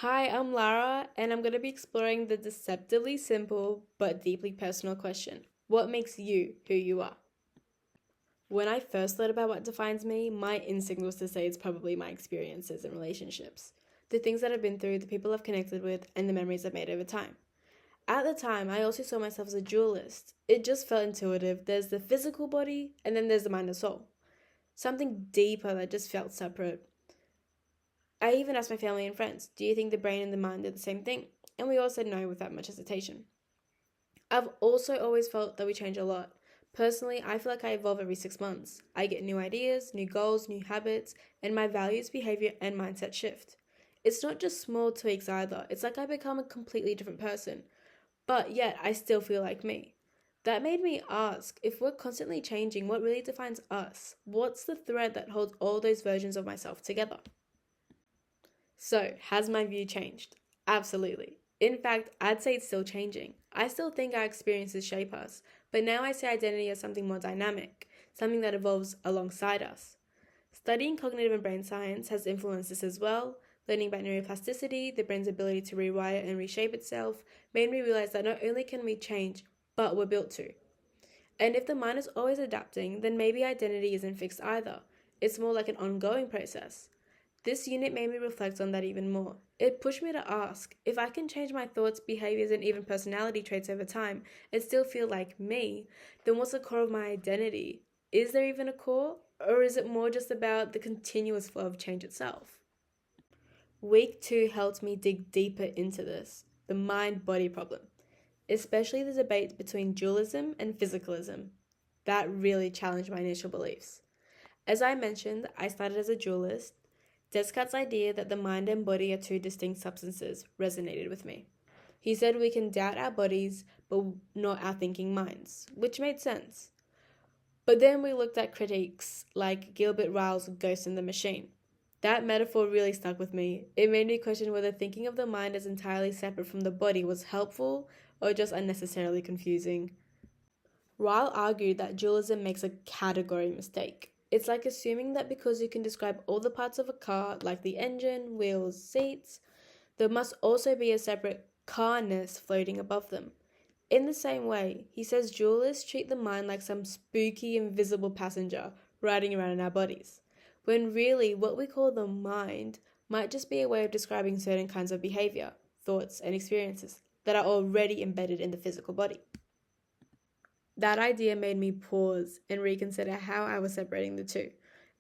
Hi, I'm Lara, and I'm going to be exploring the deceptively simple but deeply personal question: what makes you who you are? When I first learned about what defines me, my instinct was to say it's probably my experiences and relationships, the things that I've been through, the people I've connected with, and the memories I've made over time. At the time, I also saw myself as a dualist. It just felt intuitive. There's the physical body, and then there's the mind and soul. Something deeper that just felt separate. I even asked my family and friends, do you think the brain and the mind are the same thing? And we all said no without much hesitation. I've also always felt that we change a lot. Personally, I feel like I evolve every 6 months. I get new ideas, new goals, new habits, and my values, behavior, and mindset shift. It's not just small tweaks either. It's like I become a completely different person, but yet I still feel like me. That made me ask, if we're constantly changing, what really defines us? What's the thread that holds all those versions of myself together? So, has my view changed? Absolutely. In fact, I'd say it's still changing. I still think our experiences shape us, but now I see identity as something more dynamic, something that evolves alongside us. Studying cognitive and brain science has influenced this as well. Learning about neuroplasticity, the brain's ability to rewire and reshape itself, made me realize that not only can we change, but we're built to. And if the mind is always adapting, then maybe identity isn't fixed either. It's more like an ongoing process. This unit made me reflect on that even more. It pushed me to ask, if I can change my thoughts, behaviors, and even personality traits over time and still feel like me, then what's the core of my identity? Is there even a core? Or is it more just about the continuous flow of change itself? Week 2 helped me dig deeper into this, the mind body problem, especially the debate between dualism and physicalism. That really challenged my initial beliefs. As I mentioned, I started as a dualist. Descartes' idea that the mind and body are two distinct substances resonated with me. He said we can doubt our bodies, but not our thinking minds, which made sense. But then we looked at critiques like Gilbert Ryle's Ghost in the Machine. That metaphor really stuck with me. It made me question whether thinking of the mind as entirely separate from the body was helpful or just unnecessarily confusing. Ryle argued that dualism makes a category mistake. It's like assuming that because you can describe all the parts of a car, like the engine, wheels, seats, there must also be a separate carness floating above them. In the same way, he says dualists treat the mind like some spooky, invisible passenger riding around in our bodies, when really what we call the mind might just be a way of describing certain kinds of behavior, thoughts, and experiences that are already embedded in the physical body. That idea made me pause and reconsider how I was separating the two,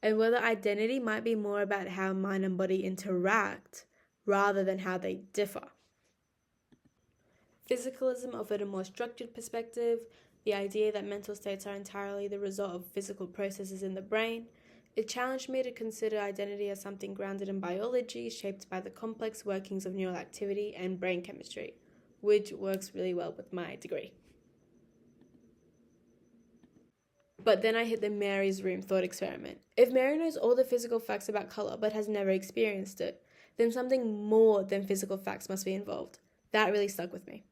and whether identity might be more about how mind and body interact rather than how they differ. Physicalism offered a more structured perspective, the idea that mental states are entirely the result of physical processes in the brain. It challenged me to consider identity as something grounded in biology, shaped by the complex workings of neural activity and brain chemistry, which works really well with my degree. But then I hit the Mary's room thought experiment. If Mary knows all the physical facts about color but has never experienced it, then something more than physical facts must be involved. That really stuck with me.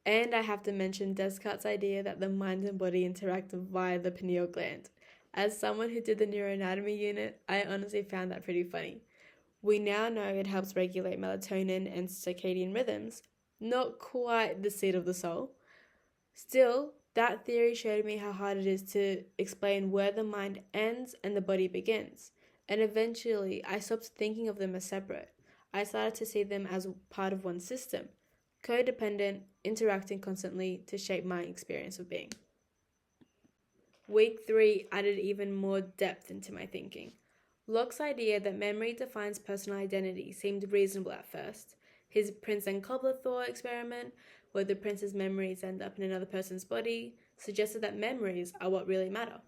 And I have to mention Descartes' idea that the mind and body interact via the pineal gland. As someone who did the neuroanatomy unit, I honestly found that pretty funny. We now know it helps regulate melatonin and circadian rhythms, not quite the seat of the soul. Still, that theory showed me how hard it is to explain where the mind ends and the body begins. And eventually, I stopped thinking of them as separate. I started to see them as part of one system, codependent, interacting constantly to shape my experience of being. Week 3 added even more depth into my thinking. Locke's idea that memory defines personal identity seemed reasonable at first. His prince and cobbler thought experiment, where the prince's memories end up in another person's body, suggested that memories are what really matter.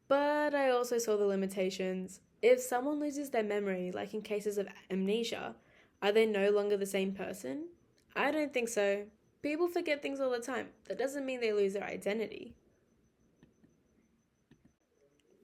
But I also saw the limitations. If someone loses their memory, like in cases of amnesia, are they no longer the same person? I don't think so. People forget things all the time. That doesn't mean they lose their identity.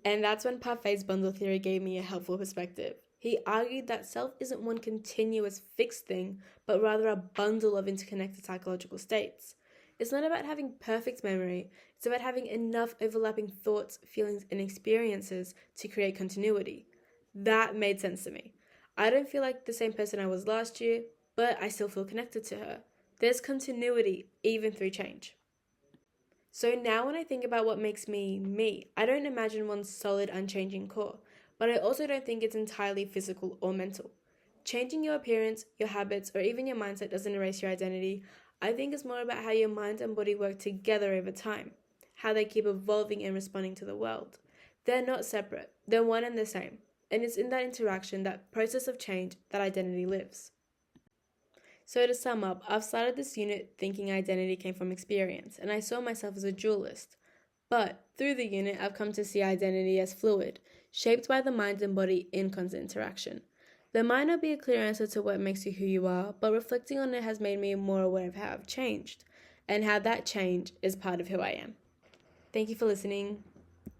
And that's when Parfayt's bundle theory gave me a helpful perspective. He argued that self isn't one continuous fixed thing, but rather a bundle of interconnected psychological states. It's not about having perfect memory, it's about having enough overlapping thoughts, feelings, and experiences to create continuity. That made sense to me. I don't feel like the same person I was last year, but I still feel connected to her. There's continuity, even through change. So now when I think about what makes me me, I don't imagine one solid, unchanging core, but I also don't think it's entirely physical or mental. Changing your appearance, your habits, or even your mindset doesn't erase your identity. I think it's more about how your mind and body work together over time, how they keep evolving and responding to the world. They're not separate, they're one and the same, and it's in that interaction, that process of change, that identity lives. So to sum up, I've started this unit thinking identity came from experience, and I saw myself as a dualist. But through the unit, I've come to see identity as fluid, shaped by the mind and body in constant interaction. There might not be a clear answer to what makes you who you are, but reflecting on it has made me more aware of how I've changed, and how that change is part of who I am. Thank you for listening.